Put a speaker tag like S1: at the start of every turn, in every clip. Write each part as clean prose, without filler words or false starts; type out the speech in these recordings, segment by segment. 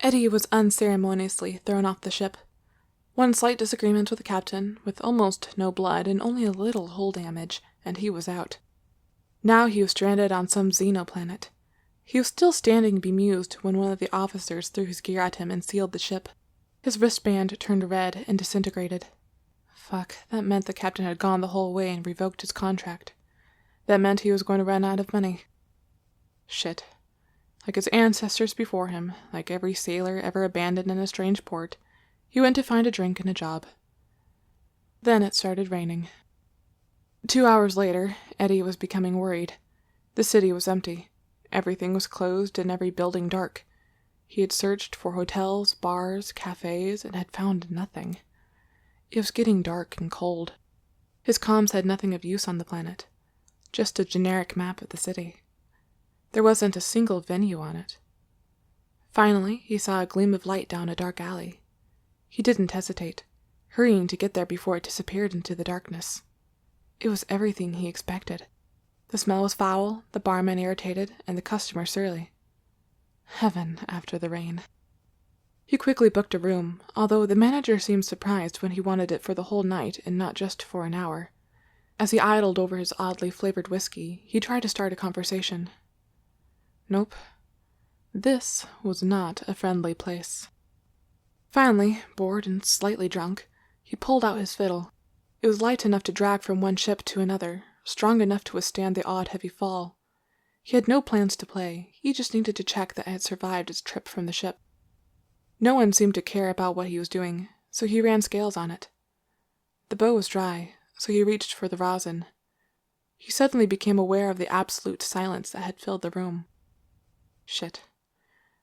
S1: Eddie was unceremoniously thrown off the ship. One slight disagreement with the captain, with almost no blood and only a little hull damage, and he was out. Now he was stranded on some xenoplanet. He was still standing bemused when one of the officers threw his gear at him and sealed the ship. His wristband turned red and disintegrated. Fuck, that meant the captain had gone the whole way and revoked his contract. That meant he was going to run out of money. Shit. Like his ancestors before him, like every sailor ever abandoned in a strange port, he went to find a drink and a job. Then it started raining. 2 hours later, Eddie was becoming worried. The city was empty. Everything was closed and every building dark. He had searched for hotels, bars, cafes, and had found nothing. It was getting dark and cold. His comms had nothing of use on the planet. Just a generic map of the city. There wasn't a single venue on it. Finally, he saw a gleam of light down a dark alley. He didn't hesitate, hurrying to get there before it disappeared into the darkness. It was everything he expected. The smell was foul, the barman irritated, and the customer surly. Heaven after the rain. He quickly booked a room, although the manager seemed surprised when he wanted it for the whole night and not just for an hour. As he idled over his oddly flavored whiskey, he tried to start a conversation. Nope. This was not a friendly place. Finally, bored and slightly drunk, he pulled out his fiddle. It was light enough to drag from one ship to another, strong enough to withstand the odd heavy fall. He had no plans to play, he just needed to check that it had survived its trip from the ship. No one seemed to care about what he was doing, so he ran scales on it. The bow was dry, so he reached for the rosin. He suddenly became aware of the absolute silence that had filled the room. Shit.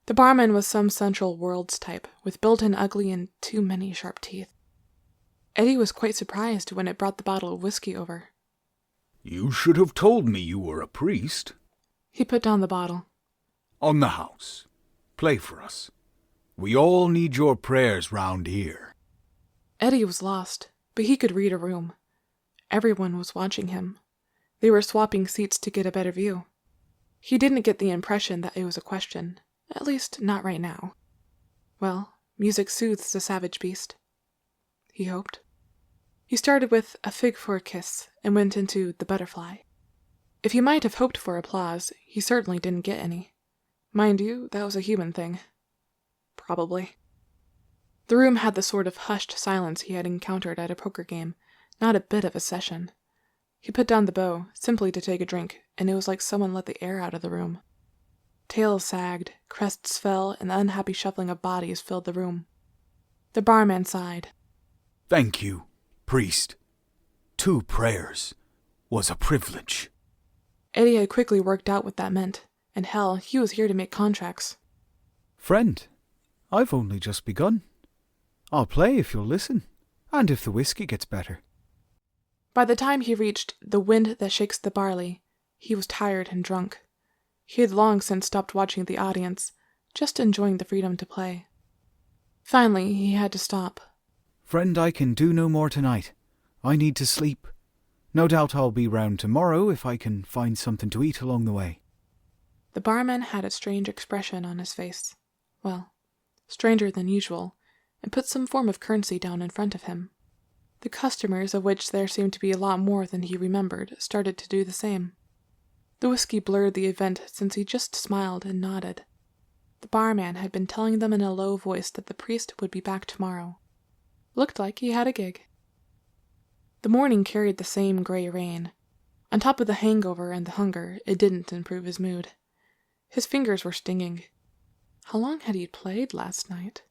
S1: The barman was some Central Worlds type, with built-in ugly and too many sharp teeth. Eddie was quite surprised when it brought the bottle of whiskey over.
S2: You should have told me you were a priest.
S1: He put down the bottle.
S2: On the house. Play for us. We all need your prayers round here.
S1: Eddie was lost, but he could read a room. Everyone was watching him. They were swapping seats to get a better view. He didn't get the impression that it was a question, at least not right now. Well, music soothes the savage beast. He hoped. He started with A Fig for a Kiss and went into The Butterfly. If he might have hoped for applause, he certainly didn't get any. Mind you, that was a human thing. Probably. The room had the sort of hushed silence he had encountered at a poker game, not a bit of a session. He put down the bow, simply to take a drink, and it was like someone let the air out of the room. Tails sagged, crests fell, and the unhappy shuffling of bodies filled the room. The barman sighed.
S2: Thank you, priest. 2 prayers was a privilege.
S1: Eddie had quickly worked out what that meant, and hell, he was here to make contracts.
S3: Friend, I've only just begun. I'll play if you'll listen, and if the whiskey gets better.
S1: By the time he reached The Wind That Shakes the Barley, he was tired and drunk. He had long since stopped watching the audience, just enjoying the freedom to play. Finally, he had to stop.
S3: Friend, I can do no more tonight. I need to sleep. No doubt I'll be round tomorrow if I can find something to eat along the way.
S1: The barman had a strange expression on his face. Well, stranger than usual, and put some form of currency down in front of him. The customers, of which there seemed to be a lot more than he remembered, started to do the same. The whiskey blurred the event since he just smiled and nodded. The barman had been telling them in a low voice that the priest would be back tomorrow. Looked like he had a gig. The morning carried the same gray rain. On top of the hangover and the hunger, it didn't improve his mood. His fingers were stinging. How long had he played last night?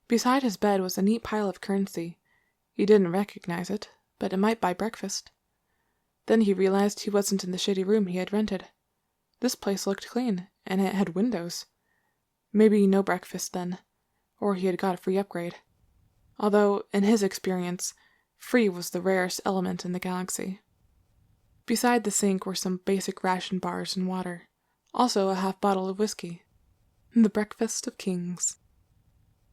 S1: Beside his bed was a neat pile of currency. He didn't recognize it, but it might buy breakfast. Then he realized he wasn't in the shitty room he had rented. This place looked clean, and it had windows. Maybe no breakfast then, or he had got a free upgrade. Although, in his experience, free was the rarest element in the galaxy. Beside the sink were some basic ration bars and water, also a half bottle of whiskey. The breakfast of kings.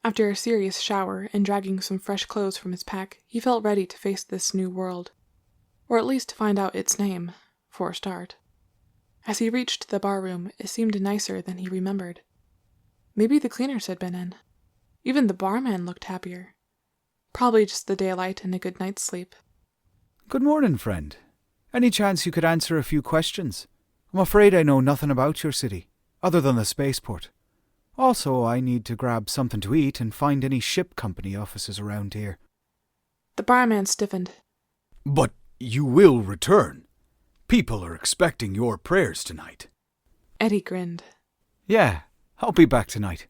S1: After a serious shower and dragging some fresh clothes from his pack, he felt ready to face this new world. Or at least to find out its name, for a start. As he reached the barroom, it seemed nicer than he remembered. Maybe the cleaners had been in. Even the barman looked happier. Probably just the daylight and a good night's sleep.
S3: Good morning, friend. Any chance you could answer a few questions? I'm afraid I know nothing about your city, other than the spaceport. Also, I need to grab something to eat and find any ship company offices around here.
S1: The barman stiffened.
S2: But you will return. People are expecting your prayers tonight.
S1: Eddie grinned.
S3: Yeah, I'll be back tonight.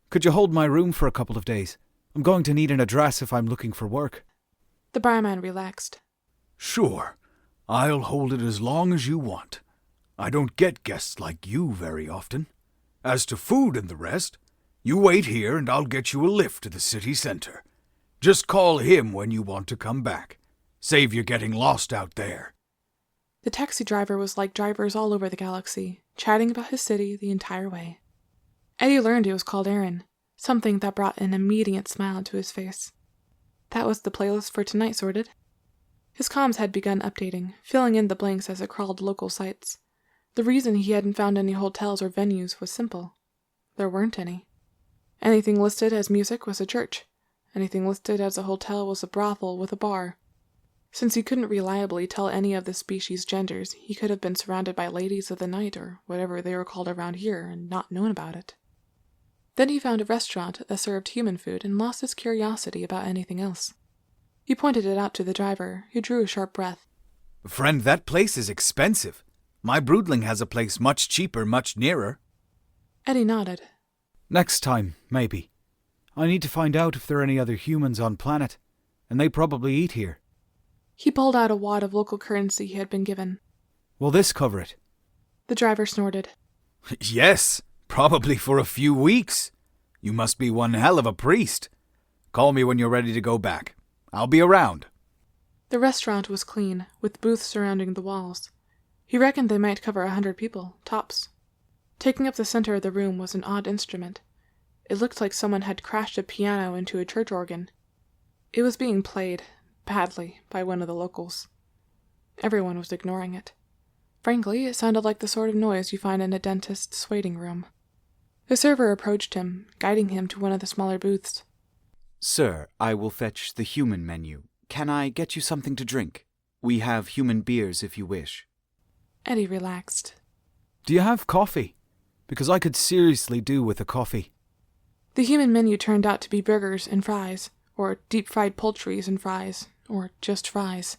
S3: Could you hold my room for a couple of days? I'm going to need an address if I'm looking for work.
S1: The barman relaxed.
S2: Sure. I'll hold it as long as you want. I don't get guests like you very often. As to food and the rest, you wait here and I'll get you a lift to the city center. Just call him when you want to come back. Save you getting lost out there.
S1: The taxi driver was like drivers all over the galaxy, chatting about his city the entire way. Eddie learned it was called Airinn, something that brought an immediate smile to his face. That was the playlist for tonight sorted. His comms had begun updating, filling in the blanks as it crawled local sites. The reason he hadn't found any hotels or venues was simple. There weren't any. Anything listed as music was a church. Anything listed as a hotel was a brothel with a bar. Since he couldn't reliably tell any of the species' genders, he could have been surrounded by ladies of the night or whatever they were called around here and not known about it. Then he found a restaurant that served human food and lost his curiosity about anything else. He pointed it out to the driver, who drew a sharp breath.
S2: Friend, that place is expensive. My broodling has a place much cheaper, much nearer.
S1: Eddie nodded.
S3: Next time, maybe. I need to find out if there are any other humans on planet, and they probably eat here.
S1: He pulled out a wad of local currency he had been given.
S3: Will this cover it?
S1: The driver snorted.
S2: Yes, probably for a few weeks. You must be one hell of a priest. Call me when you're ready to go back. I'll be around.
S1: The restaurant was clean, with booths surrounding the walls. He reckoned they might cover 100 people, tops. Taking up the center of the room was an odd instrument. It looked like someone had crashed a piano into a church organ. It was being played, badly, by one of the locals. Everyone was ignoring it. Frankly, it sounded like the sort of noise you find in a dentist's waiting room. The server approached him, guiding him to one of the smaller booths.
S4: Sir, I will fetch the human menu. Can I get you something to drink? We have human beers if you wish.
S1: Eddie relaxed.
S3: Do you have coffee? Because I could seriously do with a coffee.
S1: The human menu turned out to be burgers and fries, or deep-fried poultries and fries, or just fries.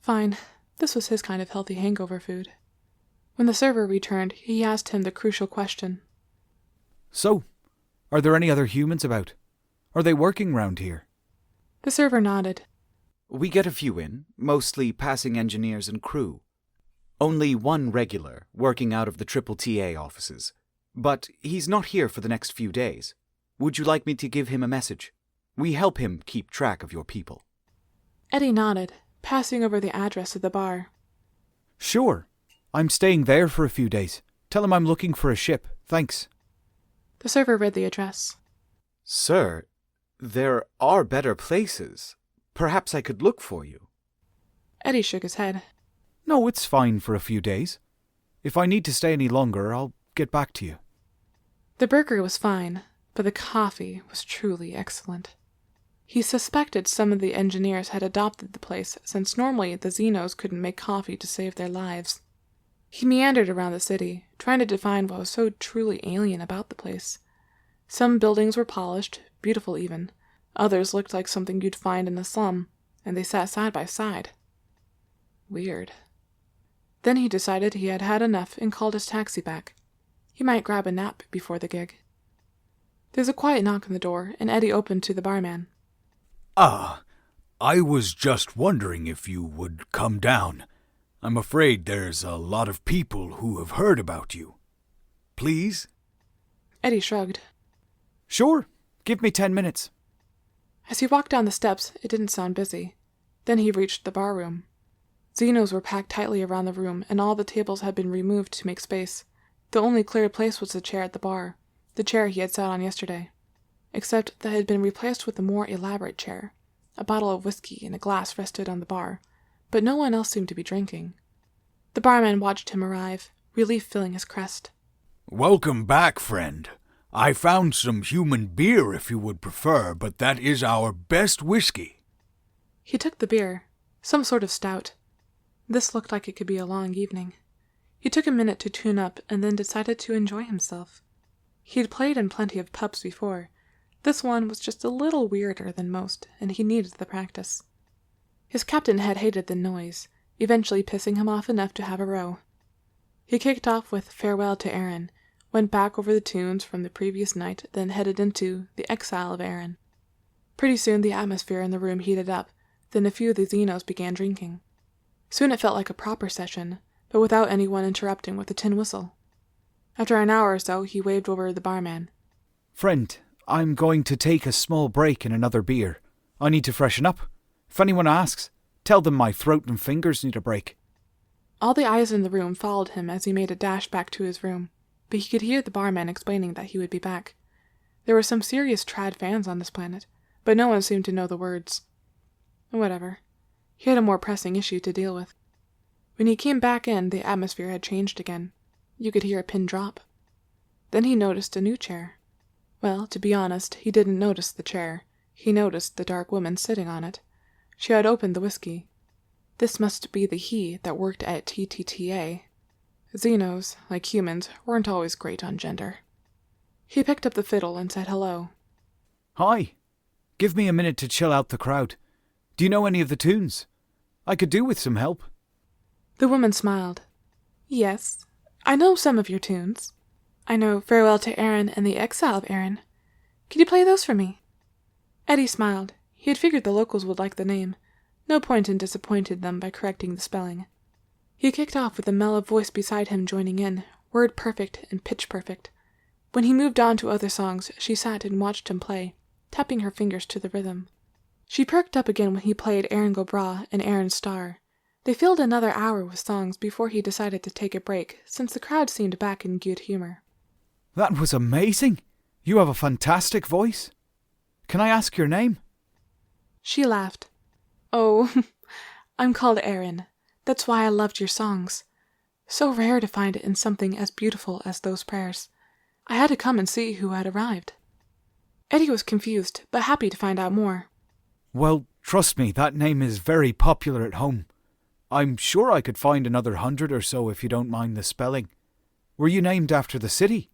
S1: Fine, this was his kind of healthy hangover food. When the server returned, he asked him the crucial question.
S3: So, are there any other humans about? Are they working round here?
S1: The server nodded.
S4: We get a few in, mostly passing engineers and crew. Only one regular, working out of the Triple TA offices. But he's not here for the next few days. Would you like me to give him a message? We help him keep track of your people.
S1: Eddie nodded, passing over the address of the bar.
S3: Sure. I'm staying there for a few days. Tell him I'm looking for a ship. Thanks.
S1: The server read the address.
S4: Sir, there are better places. Perhaps I could look for you.
S1: Eddie shook his head.
S3: No, it's fine for a few days. If I need to stay any longer, I'll get back to you.
S1: The burger was fine, but the coffee was truly excellent. He suspected some of the engineers had adopted the place, since normally the Xenos couldn't make coffee to save their lives. He meandered around the city, trying to define what was so truly alien about the place. Some buildings were polished, beautiful even. Others looked like something you'd find in a slum, and they sat side by side. Weird. Then he decided he had had enough and called his taxi back. He might grab a nap before the gig. There's a quiet knock on the door, and Eddie opened to the barman.
S2: Ah, I was just wondering if you would come down. I'm afraid there's a lot of people who have heard about you. Please?
S1: Eddie shrugged.
S3: Sure. Give me 10 minutes.
S1: As he walked down the steps, it didn't sound busy. Then he reached the bar room. Xenos were packed tightly around the room, and all the tables had been removed to make space. The only cleared place was the chair at the bar, the chair he had sat on yesterday. Except that it had been replaced with a more elaborate chair. A bottle of whiskey and a glass rested on the bar, but no one else seemed to be drinking. The barman watched him arrive, relief filling his crest.
S2: Welcome back, friend. I found some human beer if you would prefer, but that is our best whiskey.
S1: He took the beer, some sort of stout. This looked like it could be a long evening. He took a minute to tune up and then decided to enjoy himself. He had played in plenty of pubs before. This one was just a little weirder than most, and he needed the practice. His captain had hated the noise, eventually pissing him off enough to have a row. He kicked off with Farewell to Airinn, went back over the tunes from the previous night, then headed into The Exile of Airinn. Pretty soon the atmosphere in the room heated up, then a few of the Xenos began drinking. Soon it felt like a proper session, but without anyone interrupting with a tin whistle. After an hour or so, he waved over the barman.
S3: Friend, I'm going to take a small break in another beer. I need to freshen up. If anyone asks, tell them my throat and fingers need a break.
S1: All the eyes in the room followed him as he made a dash back to his room, but he could hear the barman explaining that he would be back. There were some serious trad fans on this planet, but no one seemed to know the words. Whatever. He had a more pressing issue to deal with. When he came back in, the atmosphere had changed again. You could hear a pin drop. Then he noticed a new chair. Well, to be honest, he didn't notice the chair. He noticed the dark woman sitting on it. She had opened the whiskey. This must be the he that worked at TTTA. Xenos, like humans, weren't always great on gender. He picked up the fiddle and said hello.
S3: Hi. Give me a minute to chill out the crowd. Do you know any of the tunes? I could do with some help.
S1: The woman smiled. Yes, I know some of your tunes. I know Farewell to Airinn and The Exile of Airinn. Could you play those for me? Eddie smiled. He had figured the locals would like the name. No point in disappointing them by correcting the spelling. He kicked off with a mellow voice beside him joining in, word perfect and pitch perfect. When he moved on to other songs, she sat and watched him play, tapping her fingers to the rhythm. She perked up again when he played Airinn Go Bra and Airinn Star. They filled another hour with songs before he decided to take a break, since the crowd seemed back in good humor.
S3: That was amazing. You have a fantastic voice. Can I ask your name?
S1: She laughed. Oh, I'm called Airinn. That's why I loved your songs. So rare to find it in something as beautiful as those prayers. I had to come and see who had arrived. Eddie was confused, but happy to find out more.
S3: Well, trust me, that name is very popular at home. I'm sure I could find another 100 or so if you don't mind the spelling. Were you named after the city?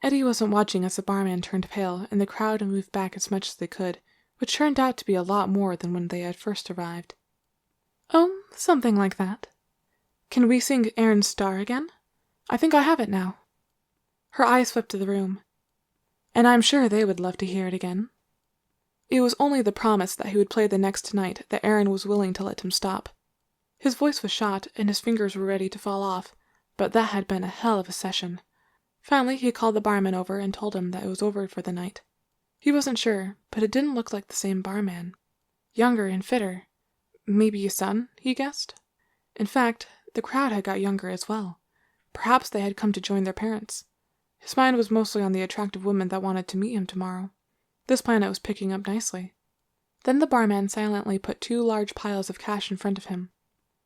S1: Eddie wasn't watching as the barman turned pale and the crowd moved back as much as they could, which turned out to be a lot more than when they had first arrived. Oh, something like that. Can we sing Airinn Star again? I think I have it now. Her eyes swept to the room. And I'm sure they would love to hear it again. It was only the promise that he would play the next night that Airinn was willing to let him stop. His voice was shot and his fingers were ready to fall off, but that had been a hell of a session. Finally, he called the barman over and told him that it was over for the night. He wasn't sure, but it didn't look like the same barman. Younger and fitter. Maybe a son, he guessed. In fact, the crowd had got younger as well. Perhaps they had come to join their parents. His mind was mostly on the attractive woman that wanted to meet him tomorrow. This planet was picking up nicely. Then the barman silently put 2 large piles of cash in front of him.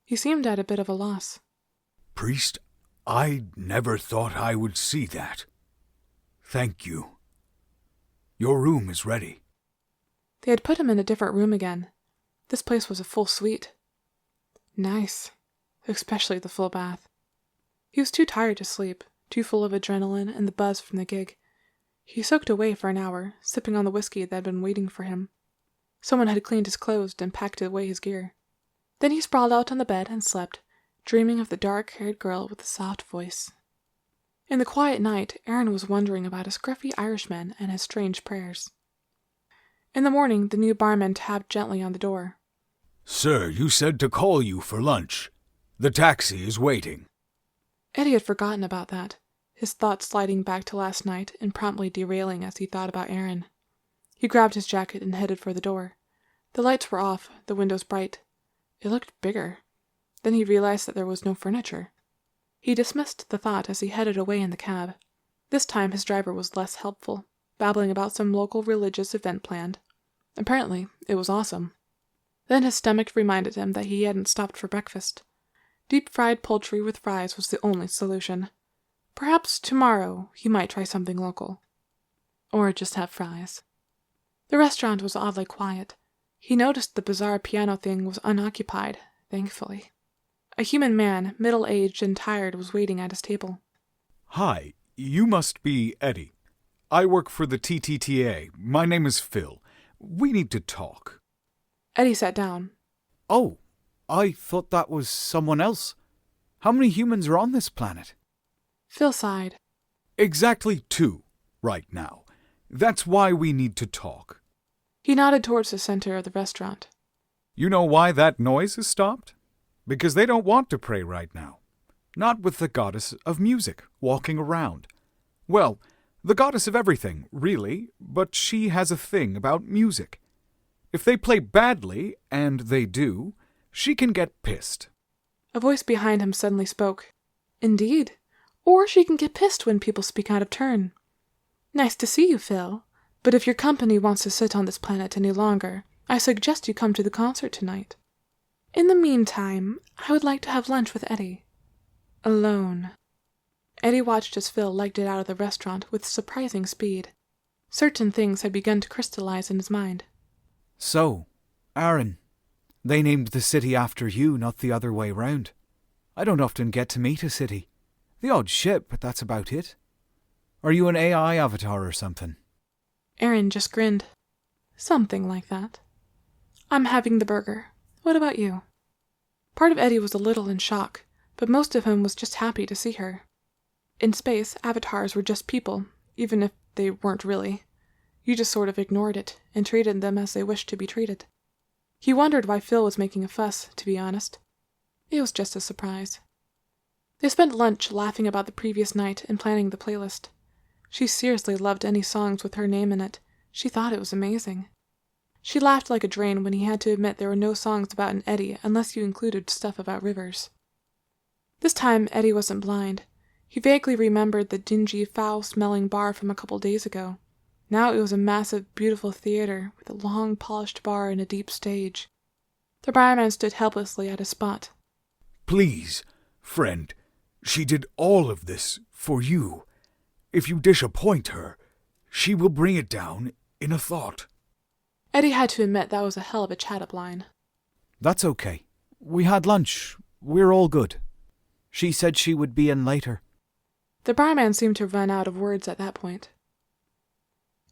S1: He seemed at a bit of a loss.
S2: Priest, I never thought I would see that. Thank you. Your room is ready.
S1: They had put him in a different room again. This place was a full suite. Nice. Especially the full bath. He was too tired to sleep, too full of adrenaline and the buzz from the gig. He soaked away for an hour, sipping on the whiskey that had been waiting for him. Someone had cleaned his clothes and packed away his gear. Then he sprawled out on the bed and slept, dreaming of the dark-haired girl with the soft voice. In the quiet night, Airinn was wondering about a scruffy Irishman and his strange prayers. In the morning, the new barman tapped gently on the door.
S2: Sir, you said to call you for lunch. The taxi is waiting.
S1: Eddie had forgotten about that, his thoughts sliding back to last night and promptly derailing as he thought about Airinn. He grabbed his jacket and headed for the door. The lights were off, the windows bright. It looked bigger. Then he realized that there was no furniture. He dismissed the thought as he headed away in the cab. This time his driver was less helpful, babbling about some local religious event planned. Apparently, it was awesome. Then his stomach reminded him that he hadn't stopped for breakfast. Deep-fried poultry with fries was the only solution. Perhaps tomorrow he might try something local. Or just have fries. The restaurant was oddly quiet. He noticed the bizarre piano thing was unoccupied, thankfully. A human man, middle-aged and tired, was waiting at his table.
S2: Hi, you must be Eddie. I work for the TTTA. My name is Phil. We need to talk.
S1: Eddie sat down.
S3: Oh, I thought that was someone else. How many humans are on this planet?
S1: Phil sighed.
S2: Exactly 2, right now. That's why we need to talk.
S1: He nodded towards the center of the restaurant.
S2: You know why that noise has stopped? Because they don't want to pray right now. Not with the goddess of music walking around. Well, the goddess of everything, really, but she has a thing about music. If they play badly, and they do, she can get pissed.
S1: A voice behind him suddenly spoke. Indeed. Or she can get pissed when people speak out of turn. Nice to see you, Phil. But if your company wants to sit on this planet any longer, I suggest you come to the concert tonight. In the meantime, I would like to have lunch with Eddie. Alone. Eddie watched as Phil legged it out of the restaurant with surprising speed. Certain things had begun to crystallize in his mind.
S3: So, Airinn, they named the city after you, not the other way round. I don't often get to meet a city. The odd ship, but that's about it. Are you an AI avatar or something?
S1: Airinn just grinned. Something like that. I'm having the burger. What about you? Part of Eddie was a little in shock, but most of him was just happy to see her. In space, avatars were just people, even if they weren't really. You just sort of ignored it and treated them as they wished to be treated. He wondered why Phil was making a fuss, to be honest. It was just a surprise. They spent lunch laughing about the previous night and planning the playlist. She seriously loved any songs with her name in it. She thought it was amazing. She laughed like a drain when he had to admit there were no songs about an Eddie unless you included stuff about rivers. This time, Eddie wasn't blind. He vaguely remembered the dingy, foul-smelling bar from a couple days ago. Now it was a massive, beautiful theater with a long, polished bar and a deep stage. The barman stood helplessly at his spot.
S2: Please, friend, she did all of this for you. If you disappoint her, she will bring it down in a thought.
S1: Eddie had to admit that was a hell of a chat-up line.
S3: That's okay. We had lunch. We're all good. She said she would be in later.
S1: The barman seemed to run out of words at that point.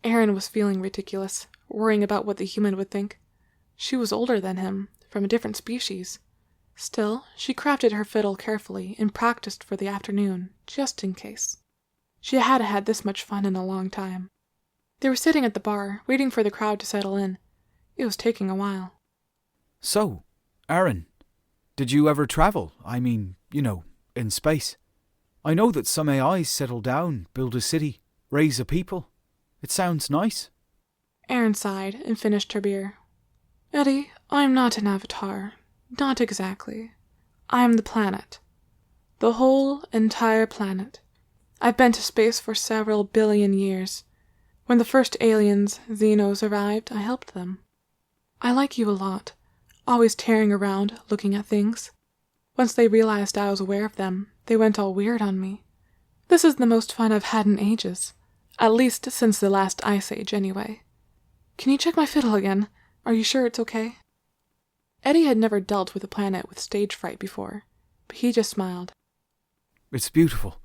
S1: Airinn was feeling ridiculous, worrying about what the human would think. She was older than him, from a different species. Still, she crafted her fiddle carefully and practiced for the afternoon, just in case. She hadn't had this much fun in a long time. They were sitting at the bar, waiting for the crowd to settle in. It was taking a while.
S3: So, Airinn, did you ever travel? I mean, in space. I know that some AIs settle down, build a city, raise a people. It sounds nice.
S1: Airinn sighed and finished her beer. Eddie, I'm not an avatar. Not exactly. I'm the planet. The whole, entire planet. I've been to space for several billion years. When the first aliens, Xenos, arrived, I helped them. I like you a lot, always tearing around, looking at things. Once they realized I was aware of them, they went all weird on me. This is the most fun I've had in ages. At least since the last ice age, anyway. Can you check my fiddle again? Are you sure it's okay? Eddie had never dealt with a planet with stage fright before, but he just smiled.
S3: It's beautiful,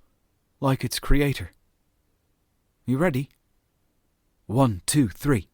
S3: like its creator. You ready? 1, 2, 3.